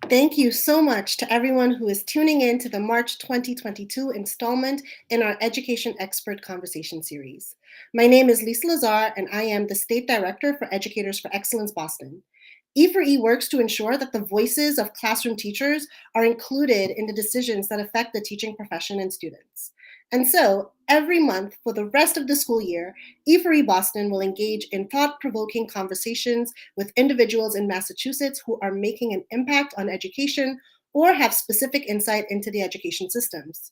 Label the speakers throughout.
Speaker 1: Thank you so much to everyone who is tuning in to the March 2022 installment in our Education Expert Conversation series. My name is Lisa Lazare, and I am the State Director for Educators for Excellence Boston. E4E works to ensure that the voices of classroom teachers are included in the decisions that affect the teaching profession and students. And so, every month for the rest of the school year, E4E Boston will engage in thought-provoking conversations with individuals in Massachusetts who are making an impact on education or have specific insight into the education systems.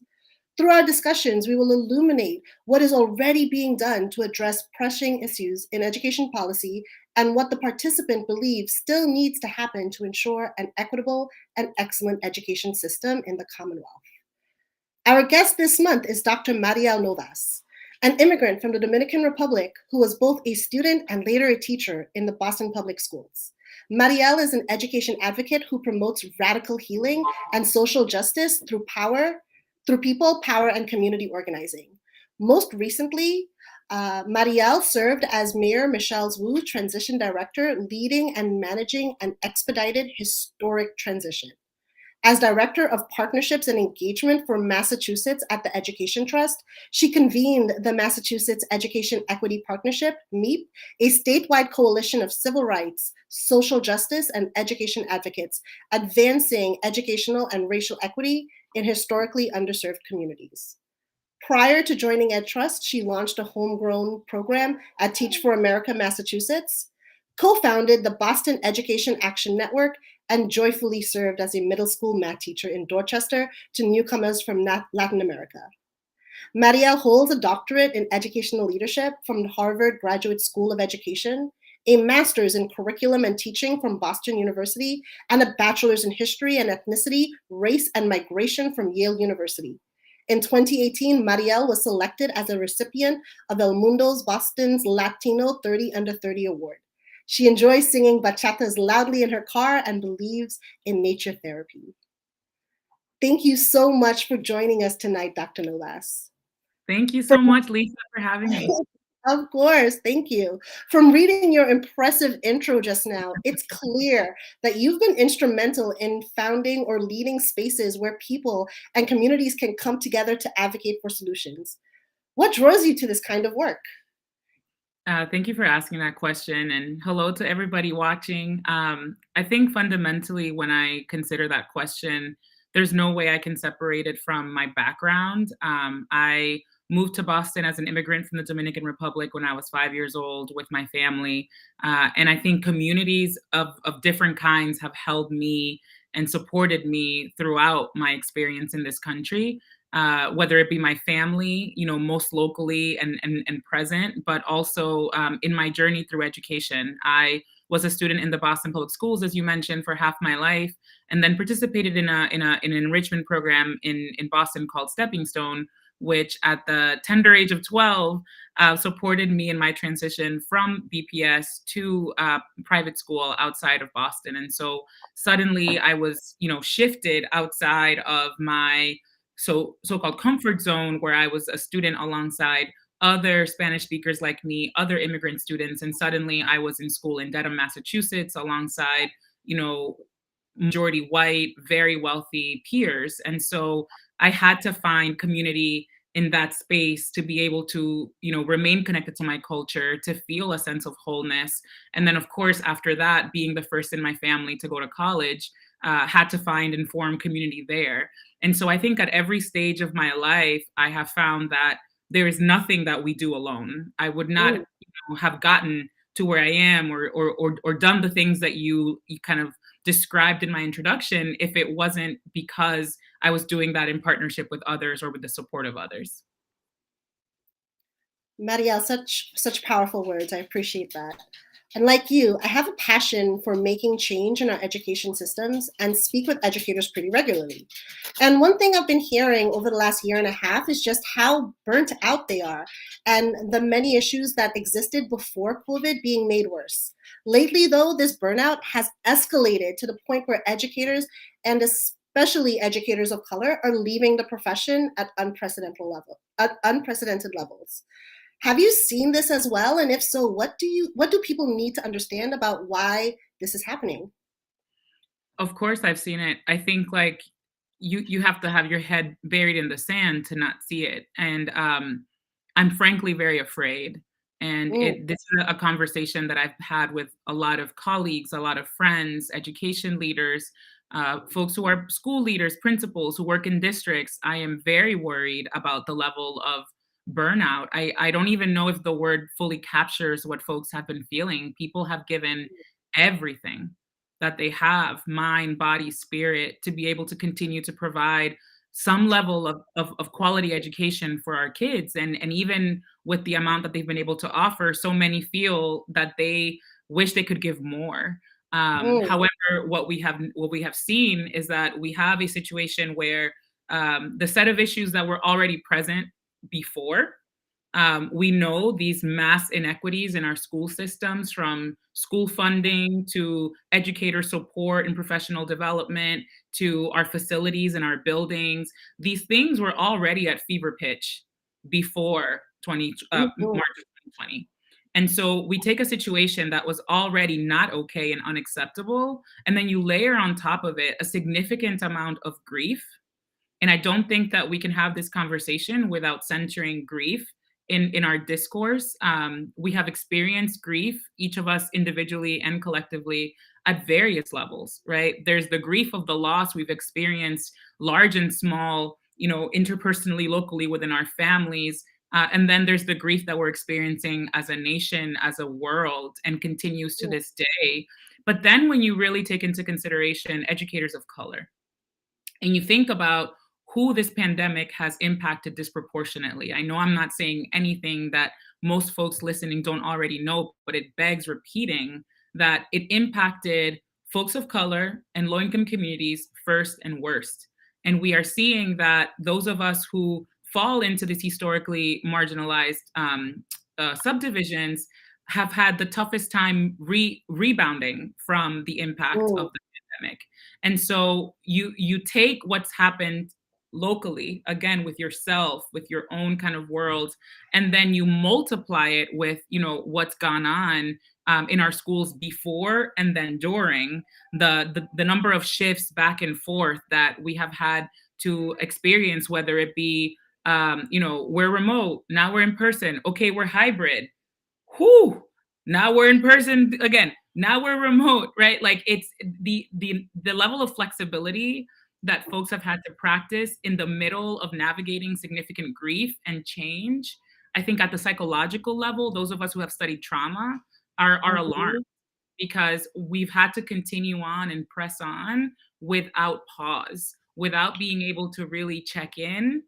Speaker 1: Through our discussions, we will illuminate what is already being done to address pressing issues in education policy and what the participant believes still needs to happen to ensure an equitable and excellent education system in the Commonwealth. Our guest this month is Dr. Mariel Novas, an immigrant from the Dominican Republic who was both a student and later a teacher in the Boston Public Schools. Mariel is an education advocate who promotes radical healing and social justice through people, power, and community organizing. Most recently, Mariel served as Mayor Michelle Wu's transition director, leading and managing an expedited historic transition. As Director of Partnerships and Engagement for Massachusetts at the Education Trust, she convened the Massachusetts Education Equity Partnership, MEEP, a statewide coalition of civil rights, social justice, and education advocates advancing educational and racial equity in historically underserved communities. Prior to joining EdTrust, she launched a homegrown program at Teach for America, Massachusetts, co-founded the Boston Education Action Network, and joyfully served as a middle school math teacher in Dorchester to newcomers from Latin America. Mariel holds a doctorate in educational leadership from the Harvard Graduate School of Education, a master's in curriculum and teaching from Boston University, and a bachelor's in history and ethnicity, race, and migration from Yale University. In 2018, Mariel was selected as a recipient of El Mundo's Boston's Latino 30 Under 30 Award. She enjoys singing bachatas loudly in her car and believes in nature therapy. Thank you so much for joining us tonight, Dr. Novas.
Speaker 2: Thank you so much, Lisa, for having me.
Speaker 1: Of course, thank you. From reading your impressive intro just now, it's clear that you've been instrumental in founding or leading spaces where people and communities can come together to advocate for solutions. What draws you to this kind of work?
Speaker 2: Thank you for asking that question, and hello to everybody watching. I think fundamentally when I consider that question, there's no way I can separate it from my background. I moved to Boston as an immigrant from the Dominican Republic when I was 5 years old with my family. And I think communities of different kinds have held me and supported me throughout my experience in this country. Whether it be my family, most locally and present, but also in my journey through education. I was a student in the Boston Public Schools, as you mentioned, for half my life, and then participated in an enrichment program in Boston called Stepping Stone, which at the tender age of 12 supported me in my transition from BPS to private school outside of Boston. And so suddenly I was, shifted outside of my so-called comfort zone, where I was a student alongside other Spanish speakers like me, other immigrant students. And suddenly I was in school in Dedham, Massachusetts, alongside, majority white, very wealthy peers. And so I had to find community in that space to be able to, remain connected to my culture, to feel a sense of wholeness. And then, of course, after that, being the first in my family to go to college, had to find and form community there. And so I think at every stage of my life, I have found that there is nothing that we do alone. I would not have gotten to where I am or done the things that you kind of described in my introduction if it wasn't because I was doing that in partnership with others or with the support of others.
Speaker 1: Mariel, such powerful words. I appreciate that. And like you, I have a passion for making change in our education systems and speak with educators pretty regularly. And one thing I've been hearing over the last year and a half is just how burnt out they are and the many issues that existed before COVID being made worse. Lately, though, this burnout has escalated to the point where educators, and especially educators of color, are leaving the profession at unprecedented levels. Have you seen this as well? And if so, what do people need to understand about why this is happening?
Speaker 2: Of course, I've seen it. I think, like, you have to have your head buried in the sand to not see it, and, I'm frankly very afraid, and
Speaker 1: Mm,
Speaker 2: this is a conversation that I've had with a lot of colleagues, a lot of friends, education leaders, folks who are school leaders, principals who work in districts. I am very worried about the level of burnout. I don't even know if the word fully captures what folks have been feeling. People have given everything that they have, mind, body, spirit, to be able to continue to provide some level of quality education for our kids. And even with the amount that they've been able to offer, so many feel that they wish they could give more.
Speaker 1: mm,
Speaker 2: However, what we have seen is that we have a situation where the set of issues that were already present before, we know these mass inequities in our school systems, from school funding to educator support and professional development to our facilities and our buildings. These things were already at fever pitch before
Speaker 1: mhm,
Speaker 2: March of 2020. And so we take a situation that was already not okay and unacceptable, and then you layer on top of it a significant amount of grief. And I don't think that we can have this conversation without centering grief in our discourse. We have experienced grief, each of us individually and collectively, at various levels, right? There's the grief of the loss we've experienced, large and small, interpersonally, locally within our families. And then there's the grief that we're experiencing as a nation, as a world, and continues to
Speaker 1: mm,
Speaker 2: this day. But then when you really take into consideration educators of color, and you think about who this pandemic has impacted disproportionately. I know I'm not saying anything that most folks listening don't already know, but it begs repeating that it impacted folks of color and low income communities first and worst. And we are seeing that those of us who fall into this historically marginalized subdivisions have had the toughest time rebounding from the impact of
Speaker 1: mm,
Speaker 2: the pandemic. And so you take what's happened locally, again, with yourself, with your own kind of world, and then you multiply it with what's gone on in our schools before and then during, the number of shifts back and forth that we have had to experience, whether it be we're remote, now we're in person, okay, we're hybrid, whew, now we're in person again, now we're remote, right? Like, it's the level of flexibility that folks have had to practice in the middle of navigating significant grief and change. I think at the psychological level, those of us who have studied trauma are alarmed,
Speaker 1: mhm,
Speaker 2: because we've had to continue on and press on without pause, without being able to really check in,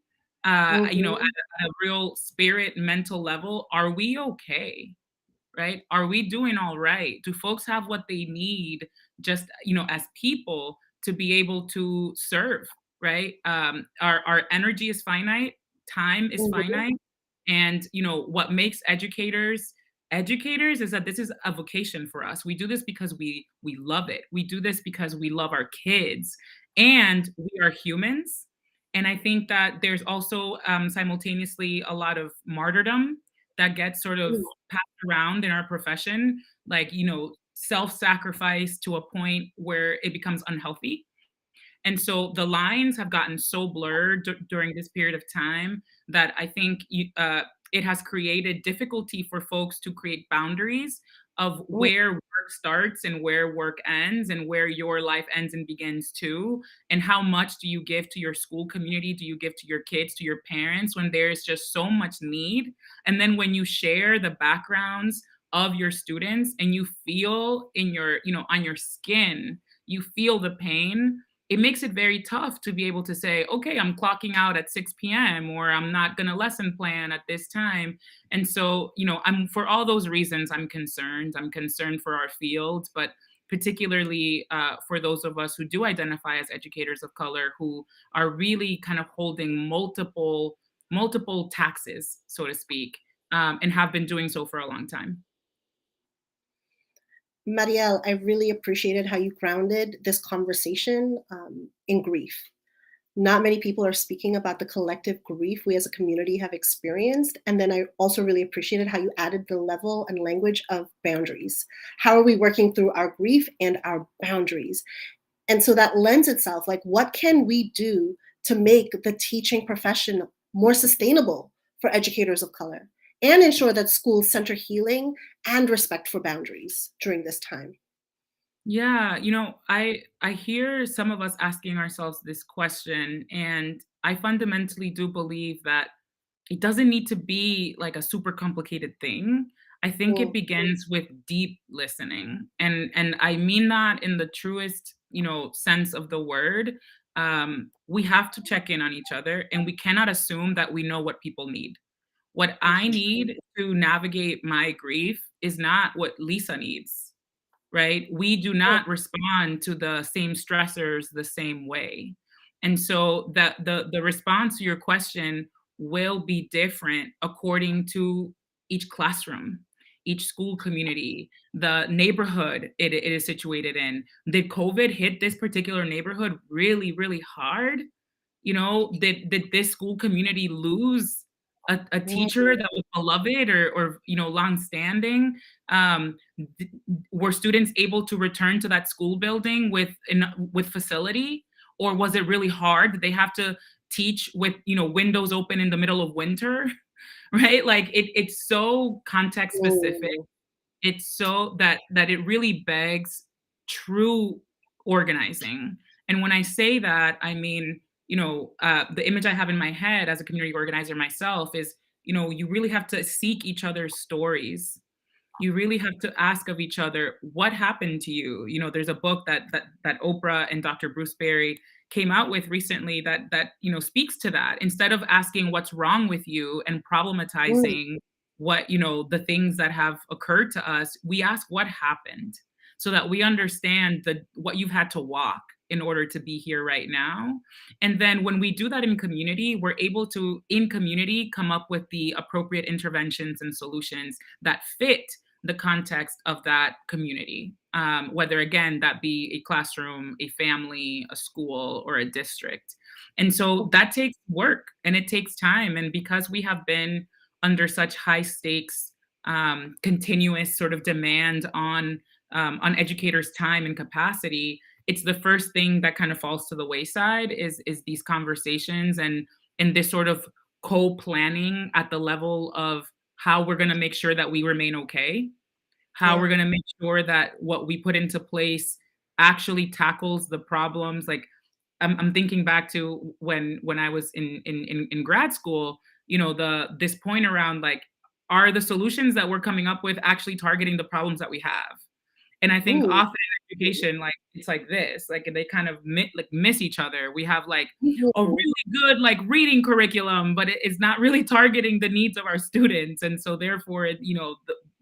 Speaker 2: at
Speaker 1: mhm,
Speaker 2: a real spirit, mental level. Are we okay? Right? Are we doing all right? Do folks have what they need, just, as people, to be able to serve, right? Our energy is finite, time is
Speaker 1: mhm,
Speaker 2: finite. And, what makes educators is that this is a vocation for us. We do this because we love it. We do this because we love our kids, and we are humans. And I think that there's also simultaneously a lot of martyrdom that gets sort of
Speaker 1: mm,
Speaker 2: passed around in our profession, like, self-sacrifice to a point where it becomes unhealthy. And so the lines have gotten so blurred during this period of time that I think it has created difficulty for folks to create boundaries of
Speaker 1: mm,
Speaker 2: where work starts and where work ends, and where your life ends and begins too. And how much do you give to your school community? Do you give to your kids, to your parents, when there's just so much need? And then when you share the backgrounds of your students, and you feel in your, on your skin, you feel the pain, it makes it very tough to be able to say, okay, I'm clocking out at 6 p.m., or I'm not going to lesson plan at this time. And so, I'm, for all those reasons, I'm concerned. I'm concerned for our fields, but particularly for those of us who do identify as educators of color, who are really kind of holding multiple taxes, so to speak, and have been doing so for a long time.
Speaker 1: Mariel, I really appreciated how you grounded this conversation in grief. Not many people are speaking about the collective grief we as a community have experienced. And then I also really appreciated how you added the level and language of boundaries. How are we working through our grief and our boundaries? And so that lends itself like, what can we do to make the teaching profession more sustainable for educators of color and ensure that schools center healing and respect for boundaries during this time?
Speaker 2: Yeah, I hear some of us asking ourselves this question, and I fundamentally do believe that it doesn't need to be like a super complicated thing. I think it
Speaker 1: Mm,
Speaker 2: begins with deep listening. And I mean that in the truest, sense of the word. We have to check in on each other and we cannot assume that we know what people need. What I
Speaker 1: mhm,
Speaker 2: need to navigate my grief is not what Lisa needs, right? We do
Speaker 1: mm,
Speaker 2: not respond to the same stressors the same way. And so that the response to your question will be different according to each classroom, each school community, the neighborhood it is situated in. Did COVID hit this particular neighborhood really, really hard? Did this school community lose a teacher
Speaker 1: mm,
Speaker 2: that was beloved or long-standing? Were students able to return to that school building with facility, or was it really hard? Did they have to teach with windows open in the middle of winter? Right? Like it's so context specific.
Speaker 1: mm,
Speaker 2: It's so that it really begs true organizing. And when I say that, I mean, the image I have in my head as a community organizer myself is, you really have to seek each other's stories. You really have to ask of each other, what happened to you? There's a book that Oprah and Dr. Bruce Berry came out with recently that speaks to that. Instead of asking what's wrong with you and
Speaker 1: mm,
Speaker 2: problematizing the things that have occurred to us, we ask what happened so that we understand what you've had to walk in order to be here right now. And then when we do that in community, we're able to in community come up with the appropriate interventions and solutions that fit the context of that community, whether again that be a classroom, a family, a school, or a district. And so that takes work and it takes time. And because we have been under such high stakes, continuous sort of demand on educators' time and capacity, it's the first thing that kind of falls to the wayside is these conversations and this sort of co-planning at the level of how we're going to make sure that we remain okay, how
Speaker 1: yeah.
Speaker 2: we're going to make sure that what we put into place actually tackles the problems. Like I'm thinking back to when I was in grad school, this point around like, are the solutions that we're coming up with actually targeting the problems that we have? And I think
Speaker 1: Ooh.
Speaker 2: often in education, like it's like this, like they kind of miss each other. We have like a
Speaker 1: Mhm.
Speaker 2: really good like reading curriculum, but it's not really targeting the needs of our students, and so therefore,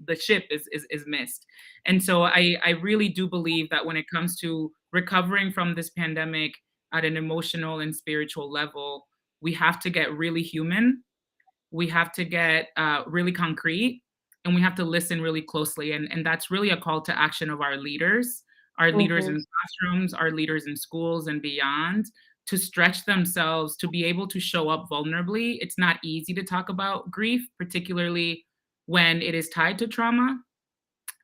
Speaker 2: the ship is missed. And so I really do believe that when it comes to recovering from this pandemic at an emotional and spiritual level, we have to get really human, we have to get really concrete, and we have to listen really closely. And that's really a call to action of our leaders
Speaker 1: Mhm.
Speaker 2: in classrooms, our leaders in schools and beyond, to stretch themselves to be able to show up vulnerably. It's not easy to talk about grief, particularly when it is tied to trauma.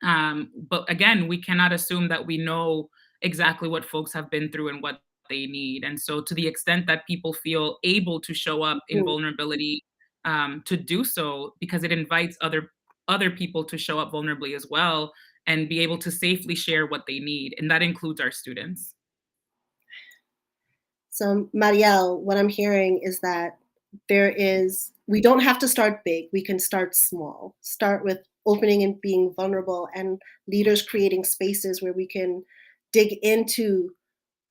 Speaker 2: But again, we cannot assume that we know exactly what folks have been through and what they need. And so, to the extent that people feel able to show up in
Speaker 1: Mhm.
Speaker 2: vulnerability, to do so, because it invites other people to show up vulnerably as well and be able to safely share what they need, and that includes our students.
Speaker 1: So, Mariel, what I'm hearing is that we don't have to start big. We can start small. Start with opening and being vulnerable, and leaders creating spaces where we can dig into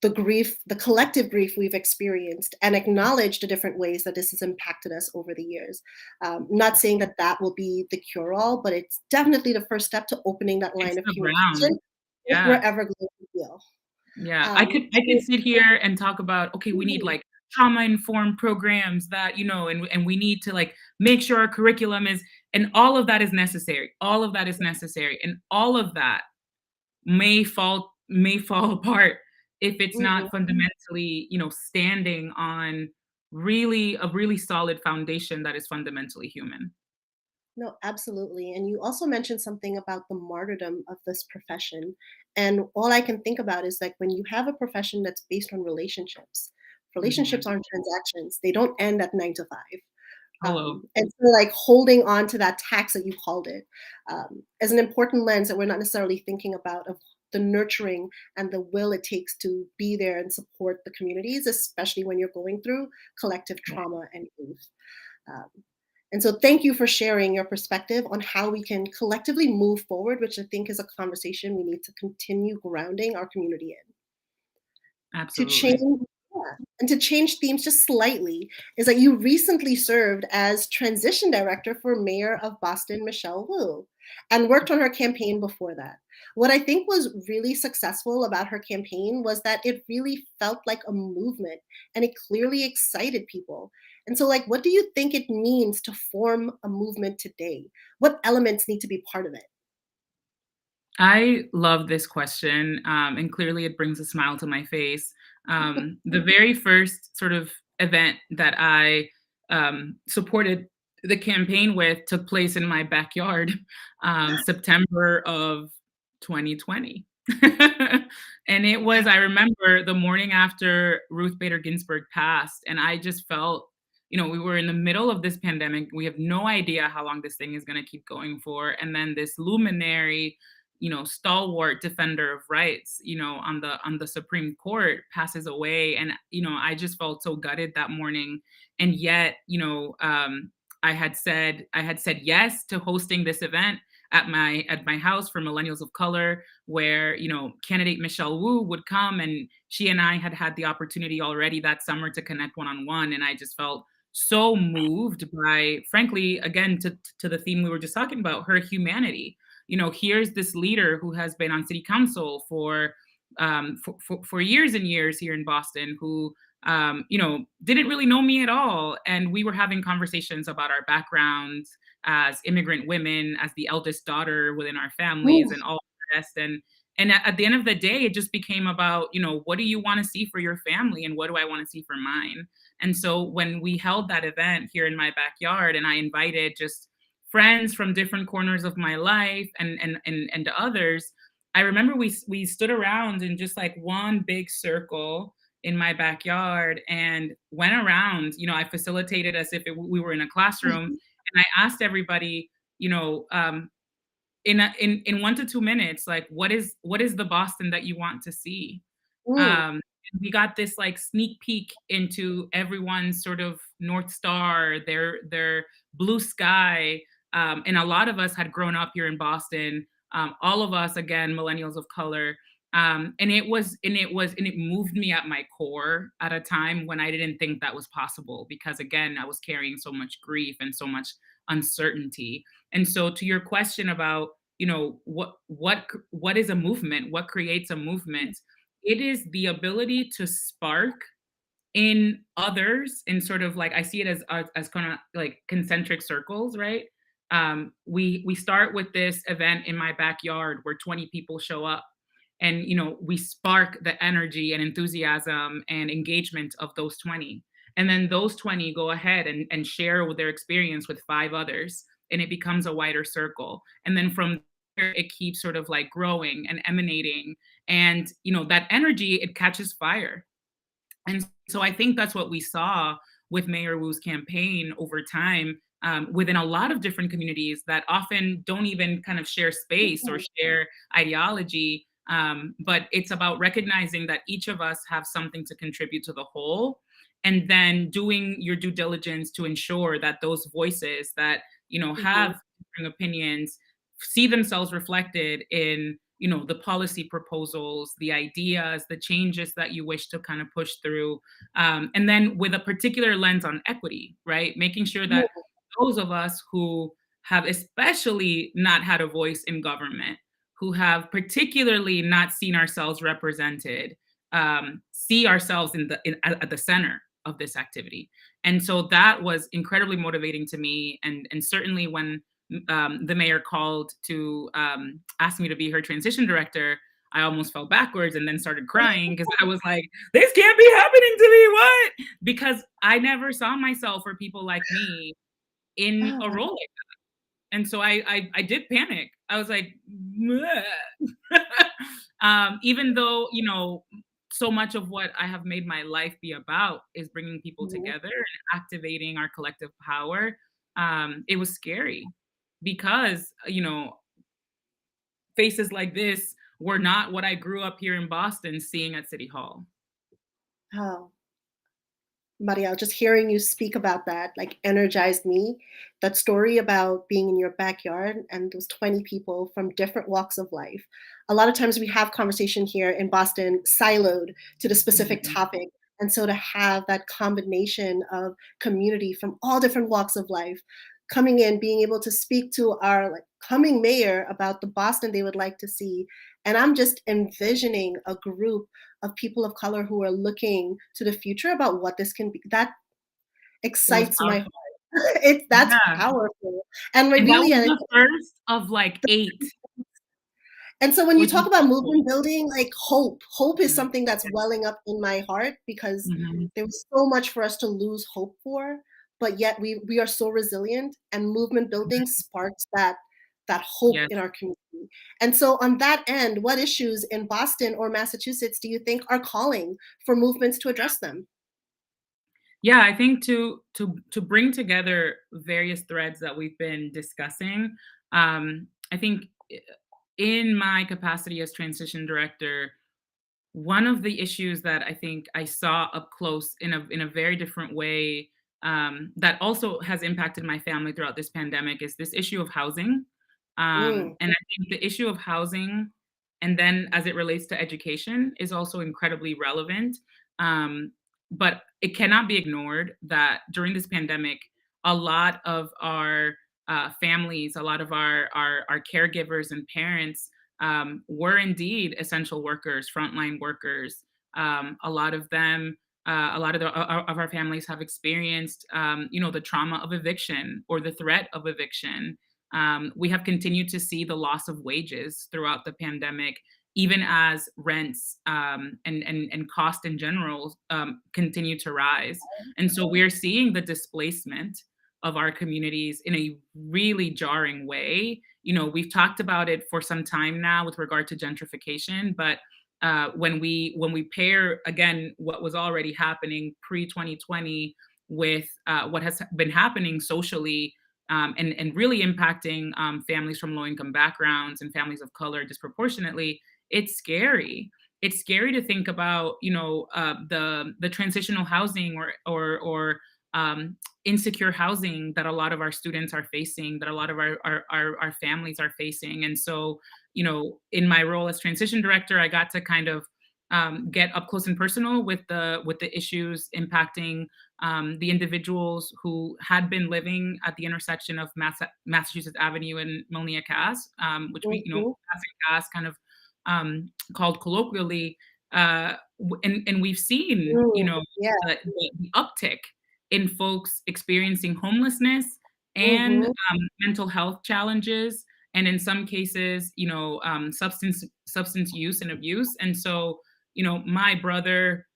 Speaker 1: the grief, the collective grief we've experienced, and acknowledge the different ways that this has impacted us over the years. Not saying that that will be the cure all, but it's definitely the first step to opening that line
Speaker 2: It's
Speaker 1: of
Speaker 2: the ground.
Speaker 1: communication if we're
Speaker 2: Yeah.
Speaker 1: ever going to heal.
Speaker 2: Yeah, I
Speaker 1: Um,
Speaker 2: could I could sit here and talk about, okay, we need
Speaker 1: so,
Speaker 2: like trauma-informed programs that, and we need to like make sure our curriculum is, and all of that is necessary. All of that is necessary. And all of that may fall apart if it's
Speaker 1: Mhm.
Speaker 2: not fundamentally, standing on really solid foundation that is fundamentally human.
Speaker 1: No, absolutely. And you also mentioned something about the martyrdom of this profession. And all I can think about is like when you have a profession that's based on relationships, relationships
Speaker 2: Mhm.
Speaker 1: aren't transactions, they don't end at 9 to 5.
Speaker 2: Hello.
Speaker 1: And so, like, holding on to that tax that you called it as an important lens that we're not necessarily thinking about of the nurturing and the will it takes to be there and support the communities, especially when you're going through collective
Speaker 2: Yeah,
Speaker 1: trauma and grief. Um, and so, thank you for sharing your perspective on how we can collectively move forward, which I think is a conversation we need to continue grounding our community in. To change,
Speaker 2: absolutely.
Speaker 1: yeah, and to change themes just slightly is that you recently served as transition director for Mayor of Boston, Michelle Wu, and worked on her campaign before that. What I think was really successful about her campaign was that it really felt like a movement and it clearly excited people. And so, like, what do you think it means to form a movement today? What elements need to be part of it?
Speaker 2: I love this question, and clearly it brings a smile to my face. The very first sort of event that I supported the campaign with took place in my backyard, September of 2020. And it was, I remember the morning after Ruth Bader Ginsburg passed, and I just felt, we were in the middle of this pandemic. We have no idea how long this thing is going to keep going for. And then this luminary, stalwart defender of rights, on the Supreme Court passes away. And, I just felt so gutted that morning. And yet, I had said yes to hosting this event at my house for millennials of color, where candidate Michelle Wu would come, and she and I had the opportunity already that summer to connect one on one, and I just felt so moved by, frankly, again, to the theme we were just talking about, her humanity. Here's this leader who has been on city council for years and years here in Boston, who didn't really know me at all, and we were having conversations about our backgrounds as immigrant women, as the eldest daughter within our families, and all the rest. And at the end of the day, it just became about, what do you want to see for your family, and what do I want to see for mine? And so when we held that event here in my backyard, and I invited just friends from different corners of my life, and others, I remember we stood around in just like one big circle in my backyard and went around. I facilitated as if we were in a classroom,
Speaker 1: Mhm.
Speaker 2: and I asked everybody, you know, in 1 to 2 minutes, like, what is the Boston that you want to see?
Speaker 1: Mm,
Speaker 2: Um, and we got this like sneak peek into everyone's sort of North Star, their blue sky. And a lot of us had grown up here in Boston. All of us, again, millennials of color. And it moved me at my core at a time when I didn't think that was possible, because again, I was carrying so much grief and so much uncertainty. And so, to your question about, what is a movement, what creates a movement, it is the ability to spark in others, in sort of like, I see it as kind of like concentric circles, right? We start with this event in my backyard where 20 people show up, and we spark the energy and enthusiasm and engagement of those 20, and then those 20 go ahead and share with their experience with 5 others, and it becomes a wider circle, and then from there it keeps sort of like growing and emanating, and that energy, it catches fire. And so I think that's what we saw with Mayor Wu's campaign over time, within a lot of different communities that often don't even kind of share space or
Speaker 1: mhm,
Speaker 2: share ideology. But it's about recognizing that each of us have something to contribute to the whole, and then doing your due diligence to ensure that those voices that
Speaker 1: mhm,
Speaker 2: have different opinions see themselves reflected in the policy proposals, the ideas, the changes that you wish to kind of push through, and then with a particular lens on equity, right? Making sure that
Speaker 1: mhm,
Speaker 2: those of us who have especially not had a voice in government, who have particularly not seen ourselves represented, see ourselves at the center of this activity. And so that was incredibly motivating to me. And certainly when the mayor called to ask me to be her transition director, I almost fell backwards and then started crying because I was like, this can't be happening to me. What? Because I never saw myself or people like me in a
Speaker 1: Oh,
Speaker 2: role like that. And so I did panic. I was like, even though, so much of what I have made my life be about is bringing people
Speaker 1: mhm.
Speaker 2: together and activating our collective power. It was scary because, faces like this were not what I grew up here in Boston seeing at City Hall.
Speaker 1: Oh. Mariel, just hearing you speak about that like energized me. That story about being in your backyard and those 20 people from different walks of life. A lot of times we have conversation here in Boston siloed to the specific
Speaker 2: Mhm.
Speaker 1: topic. And so to have that combination of community from all different walks of life coming in, being able to speak to our like coming mayor about the Boston they would like to see. And I'm just envisioning a group of people of color who are looking to the future about what this can be. That
Speaker 2: It was
Speaker 1: excites my heart.
Speaker 2: powerful.
Speaker 1: That's
Speaker 2: Yeah.
Speaker 1: powerful. And I
Speaker 2: And that
Speaker 1: really
Speaker 2: was the first of like 8.
Speaker 1: and so when you
Speaker 2: Which is
Speaker 1: talk about
Speaker 2: cool.
Speaker 1: movement building, like hope is
Speaker 2: Mm,
Speaker 1: something that's
Speaker 2: yeah.
Speaker 1: welling up in my heart because
Speaker 2: Mhm.
Speaker 1: there was so much for us to lose hope for, but yet we are so resilient and movement building
Speaker 2: Mhm.
Speaker 1: sparks that hope
Speaker 2: Yes.
Speaker 1: in our community. And so on that end, what issues in Boston or Massachusetts do you think are calling for movements to address them?
Speaker 2: Yeah, I think to bring together various threads that we've been discussing, I think in my capacity as transition director, one of the issues that I think I saw up close in a very different way, that also has impacted my family throughout this pandemic is this issue of housing.
Speaker 1: Mm,
Speaker 2: And I think the issue of housing, and then as it relates to education, is also incredibly relevant. Um, but it cannot be ignored that during this pandemic, a lot of our families, a lot of our caregivers and parents were indeed essential workers, frontline workers. A lot of them, a lot of, of our families have experienced, the trauma of eviction or the threat of eviction. We have continued to see the loss of wages throughout the pandemic, even as rents and cost in general continue to rise. And so we're seeing the displacement of our communities in a really jarring way. We've talked about it for some time now with regard to gentrification, but when we pair again what was already happening pre 2020 with what has been happening socially, and really impacting families from low income backgrounds and families of color disproportionately, it's scary. It's scary to think about, the transitional housing or insecure housing that a lot of our students are facing, that a lot of our families are facing. And so, in my role as transition director, I got to kind of get up close and personal with the issues impacting the individuals who had been living at the intersection of Massachusetts Avenue and Milnia Cass, which we,
Speaker 1: mhm,
Speaker 2: Cass and Cass kind of called colloquially. And we've seen,
Speaker 1: yeah.
Speaker 2: the uptick in folks experiencing homelessness and
Speaker 1: Mhm,
Speaker 2: mental health challenges, and in some cases, substance use and abuse. And so, my brother,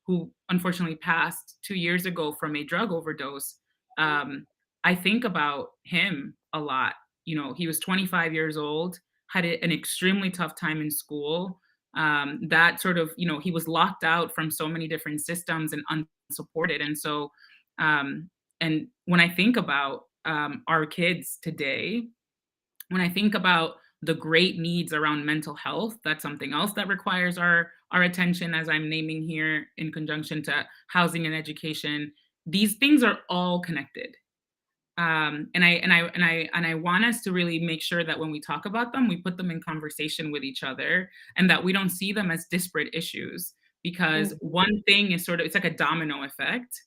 Speaker 2: who unfortunately passed 2 years ago from a drug overdose, um, I think about him a lot. He was 25 years old, had an extremely tough time in school. That sort of, he was locked out from so many different systems and unsupported. And so, and when I think about our kids today, when I think about the great needs around mental health, that's something else that requires our attention, as I'm naming here in conjunction to housing and education. These things are all connected. And I want us to really make sure that when we talk about them, we put them in conversation with each other, and that we don't see them as disparate issues, because
Speaker 1: mhm.
Speaker 2: one thing is sort of, it's like a domino effect.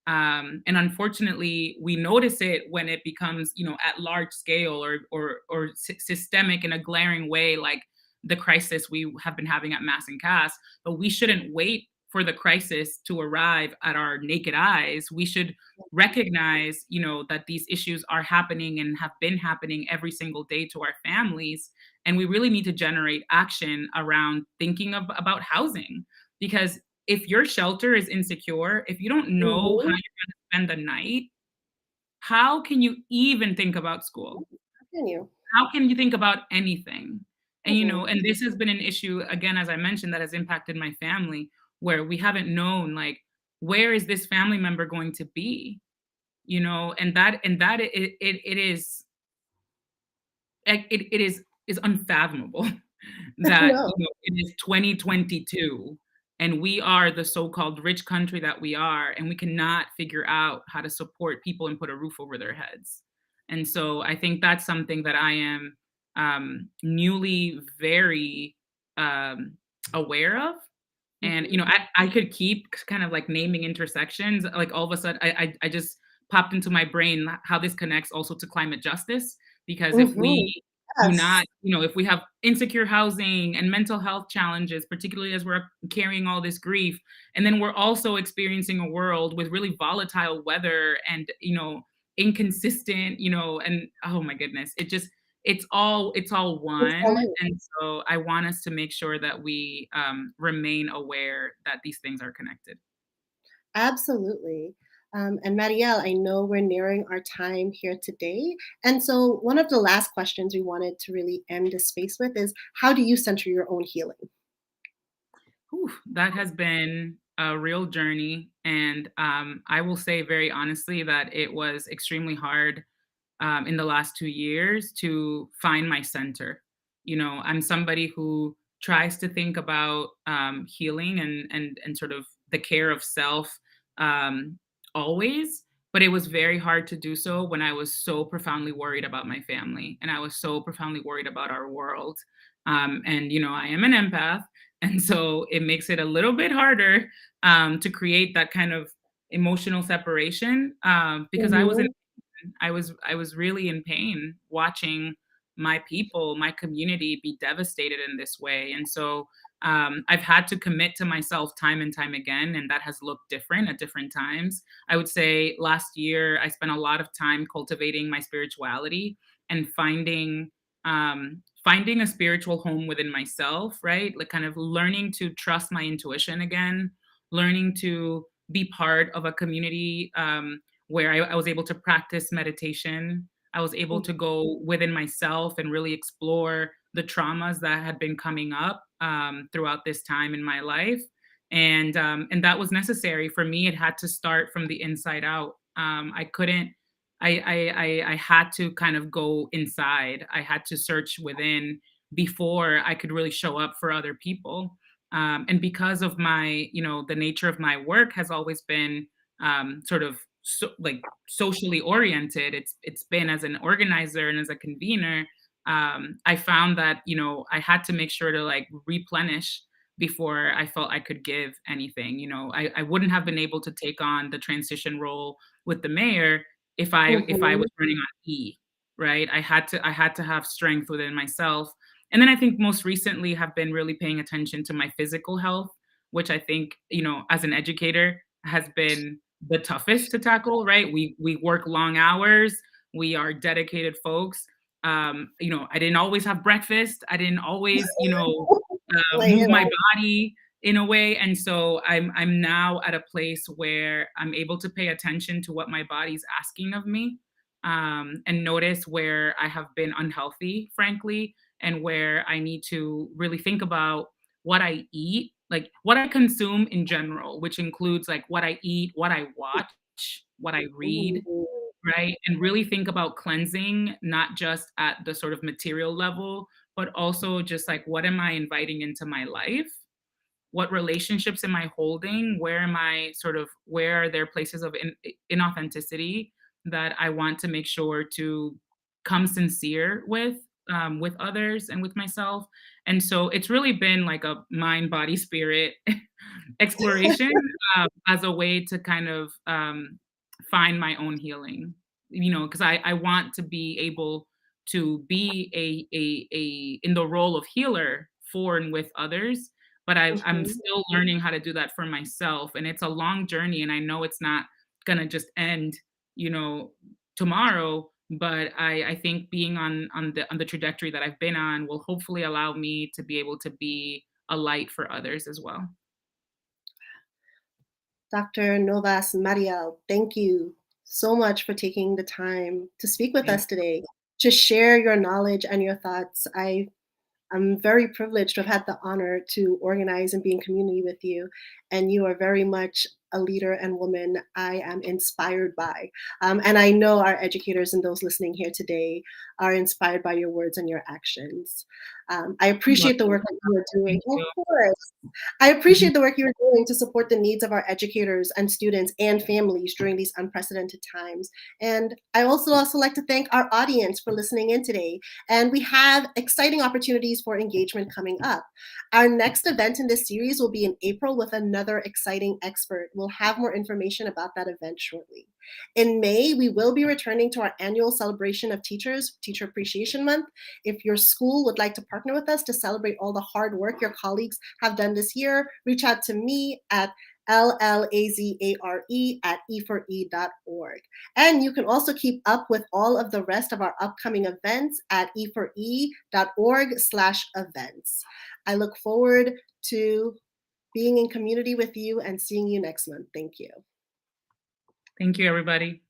Speaker 2: And unfortunately, we notice it when it becomes, at large scale or systemic in a glaring way, like the crisis we have been having at Mass and Cass. But we shouldn't wait for the crisis to arrive at our naked eyes. We should recognize, that these issues are happening and have been happening every single day to our families. And we really need to generate action around thinking about housing. Because if your shelter is insecure, if you don't know how
Speaker 1: Mhm.
Speaker 2: you're going to spend the night, how can you even think about school?
Speaker 1: How can you?
Speaker 2: How can you think about anything? And,
Speaker 1: Mhm.
Speaker 2: and this has been an issue, again, as I mentioned, that has impacted my family, where we haven't known, like, where is this family member going to be? And that it is, it is unfathomable
Speaker 1: I
Speaker 2: that,
Speaker 1: know.
Speaker 2: it is 2022 and we are the so-called rich country that we are, and we cannot figure out how to support people and put a roof over their heads. And so I think that's something that I am, newly very, um, aware of. And,
Speaker 1: Mhm.
Speaker 2: I could keep kind of like naming intersections. Like all of a sudden, I just popped into my brain how this connects also to climate justice. Because if
Speaker 1: Mhm.
Speaker 2: we do not,
Speaker 1: Yes.
Speaker 2: if we have insecure housing and mental health challenges, particularly as we're carrying all this grief, and then we're also experiencing a world with really volatile weather and, inconsistent, and oh my goodness, it's all
Speaker 1: It's
Speaker 2: one.
Speaker 1: coming.
Speaker 2: And so I want us to make sure that we, remain aware that these things are connected.
Speaker 1: Absolutely. And Marielle, I know we're nearing our time here today. And so, one of the last questions we wanted to really end this space with is, how do you center your own healing?
Speaker 2: Whew, that has been a real journey. And, I will say very honestly that it was extremely hard, in the last 2 years to find my center. I'm somebody who tries to think about, healing and sort of the care of self, um, always, but it was very hard to do so when I was so profoundly worried about my family and I was so profoundly worried about our world. And I am an empath, and so it makes it a little bit harder, to create that kind of emotional separation, because
Speaker 1: Mhm.
Speaker 2: I was really in pain watching my people, my community be devastated in this way. And so, I've had to commit to myself time and time again, and that has looked different at different times. I would say last year I spent a lot of time cultivating my spirituality and finding a spiritual home within myself, right? Like kind of learning to trust my intuition again, learning to be part of a community, where I was able to practice meditation. I was able
Speaker 1: Mhm.
Speaker 2: to go within myself and really explore the traumas that had been coming up, throughout this time in my life. And that was necessary for me. It had to start from the inside out. I couldn't. I had to kind of go inside. I had to search within before I could really show up for other people. And because of the nature of my work has always been, sort of like socially oriented. It's been as an organizer and as a convener. I found that I had to make sure to like replenish before I felt I could give anything. I wouldn't have been able to take on the transition role with the mayor if I
Speaker 1: Mhm.
Speaker 2: was running on E, right? I had to have strength within myself. And then I think most recently have been really paying attention to my physical health, which I think, as an educator has been the toughest to tackle, right? We work long hours, we are dedicated folks. I didn't always have breakfast. I didn't always,
Speaker 1: Like,
Speaker 2: move my body in a way. And so I'm now at a place where I'm able to pay attention to what my body's asking of me, and notice where I have been unhealthy, frankly, and where I need to really think about what I eat, like what I consume in general, which includes like what I eat, what I watch, what I read,
Speaker 1: mhm.
Speaker 2: right? And really think about cleansing, not just at the sort of material level, but also just like what am I inviting into my life? What relationships am I holding? Where are there places of inauthenticity that I want to make sure to come sincere with others and with myself? And so it's really been like a mind, body, spirit exploration, as a way to kind of, find my own healing. Because I want to be able to be a in the role of healer for and with others, but I'm
Speaker 1: Mhm.
Speaker 2: still learning how to do that for myself. And it's a long journey. And I know it's not going to just end, you know, tomorrow. But I think being on the trajectory that I've been on will hopefully allow me to be able to be a light for others as well.
Speaker 1: Dr. Novas Mariel, thank you so much for taking the time to speak with
Speaker 2: Thank
Speaker 1: us today, to share your knowledge and your thoughts. I'm very privileged to have had the honor to organize and be in community with you. And you are very much a leader and woman I am inspired by. And I know our educators and those listening here today are inspired by your words and your actions. I
Speaker 2: you.
Speaker 1: appreciate the work that you are doing.
Speaker 2: Thank
Speaker 1: Of
Speaker 2: you.
Speaker 1: course. I
Speaker 2: Mhm.
Speaker 1: appreciate the work you're doing to support the needs of our educators and students and families during these unprecedented times. And I also like to thank our audience for listening in today. And we have exciting opportunities for engagement coming up. Our next event in this series will be in April with another exciting expert. We'll have more information about that event shortly. In May, we will be returning to our annual celebration of teachers, Teacher Appreciation Month. If your school would like to partner with us to celebrate all the hard work your colleagues have done this year, reach out to me at llazare@e4e.org. And you can also keep up with all of the rest of our upcoming events at e4e.org/events. I look forward to being in community with you and seeing you next month. Thank you.
Speaker 2: Thank you, everybody.